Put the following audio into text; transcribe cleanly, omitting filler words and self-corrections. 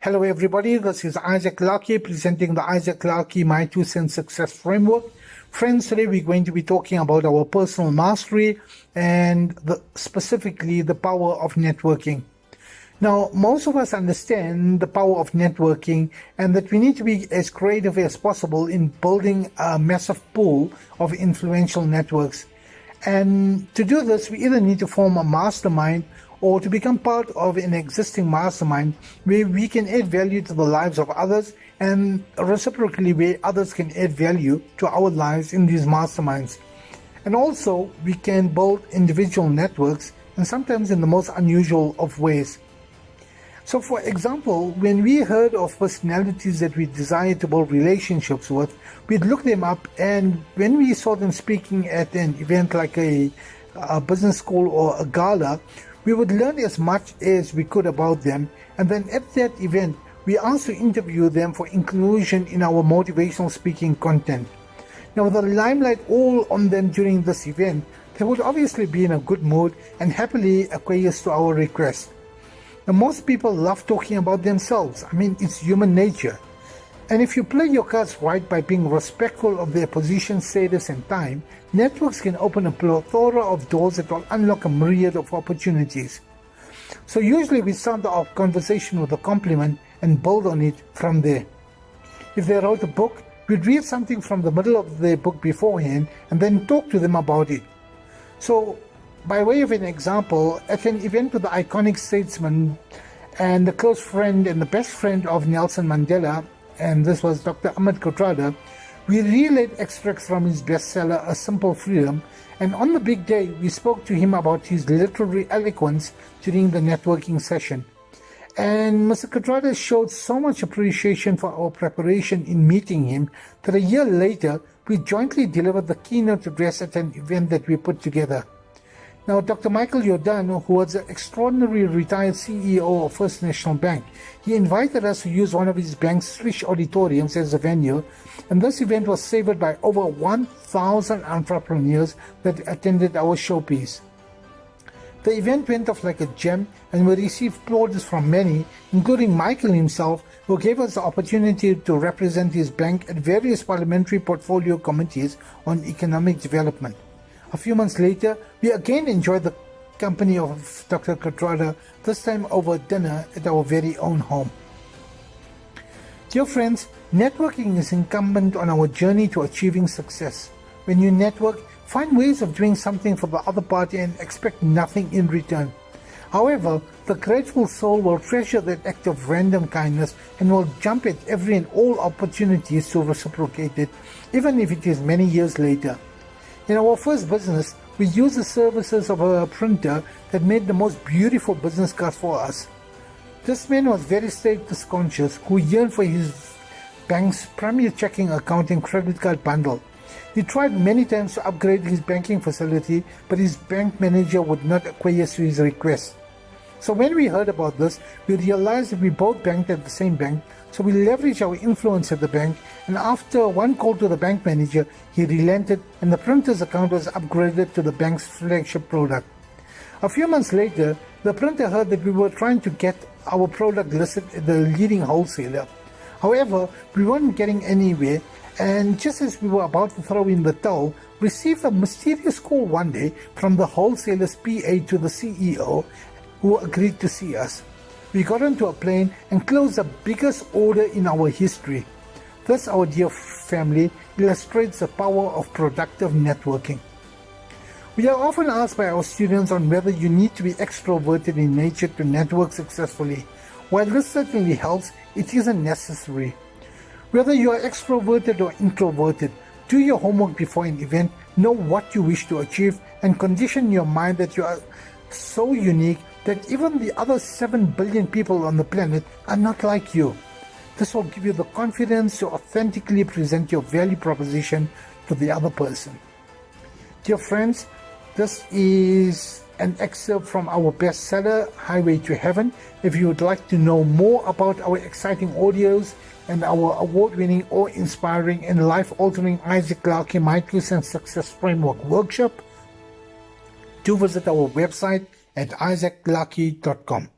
Hello everybody, this is Lakhi presenting the Lakhi My 2 Cents Success Framework. Friends, today we're going to be talking about our personal mastery and specifically the power of networking. Now, most of us understand the power of networking and that we need to be as creative as possible in building a massive pool of influential networks. And to do this, we either need to form a mastermind or to become part of an existing mastermind where we can add value to the lives of others and reciprocally where others can add value to our lives in these masterminds. And also, we can build individual networks and sometimes in the most unusual of ways. So for example, when we heard of personalities that we desire to build relationships with, we'd look them up, and when we saw them speaking at an event like a business school or a gala, we would learn as much as we could about them, and then at that event, we asked to interview them for inclusion in our motivational speaking content. Now, with the limelight all on them during this event, they would obviously be in a good mood and happily acquiesce to our request. Now, most people love talking about themselves. I mean, it's human nature. And if you play your cards right by being respectful of their position, status, and time, networks can open a plethora of doors that will unlock a myriad of opportunities. So usually we start our conversation with a compliment and build on it from there. If they wrote a book, we'd read something from the middle of their book beforehand and then talk to them about it. So, by way of an example, at an event with the iconic statesman and the close friend and the best friend of Nelson Mandela, and this was Dr. Ahmed Kathrada, we relayed extracts from his bestseller, A Simple Freedom, and on the big day, we spoke to him about his literary eloquence during the networking session. And Mr. Kathrada showed so much appreciation for our preparation in meeting him that a year later, we jointly delivered the keynote address at an event that we put together. Now, Dr. Michael Jordan, who was the extraordinary retired CEO of First National Bank, he invited us to use one of his bank's Swiss auditoriums as a venue, and this event was savored by over 1,000 entrepreneurs that attended our showpiece. The event went off like a gem, and we received plaudits from many, including Michael himself, who gave us the opportunity to represent his bank at various parliamentary portfolio committees on economic development. A few months later, we again enjoyed the company of Dr. Kathrada, this time over dinner at our very own home. Dear friends, networking is incumbent on our journey to achieving success. When you network, find ways of doing something for the other party and expect nothing in return. However, the grateful soul will treasure that act of random kindness and will jump at every and all opportunities to reciprocate it, even if it is many years later. In our first business, we used the services of a printer that made the most beautiful business cards for us. This man was very status conscious, who yearned for his bank's premier checking account and credit card bundle. He tried many times to upgrade his banking facility, but his bank manager would not acquiesce to his request. So when we heard about this, we realized that we both banked at the same bank, so we leveraged our influence at the bank, and after one call to the bank manager, he relented and the printer's account was upgraded to the bank's flagship product. A few months later, the printer heard that we were trying to get our product listed at the leading wholesaler. However, we weren't getting anywhere, and just as we were about to throw in the towel, received a mysterious call one day from the wholesaler's PA to the CEO, who agreed to see us. We got onto a plane and closed the biggest order in our history. This, our dear family, illustrates the power of productive networking. We are often asked by our students on whether you need to be extroverted in nature to network successfully. While this certainly helps, it isn't necessary. Whether you are extroverted or introverted, do your homework before an event, know what you wish to achieve, and condition your mind that you are so unique that even the other 7 billion people on the planet are not like you. This will give you the confidence to authentically present your value proposition to the other person. Dear friends, this is an excerpt from our bestseller, Highway to Heaven. If you would like to know more about our exciting audios and our award-winning, awe-inspiring, and life-altering Lakhi My 2 Cents Success Framework workshop, do visit our website at lakh.com.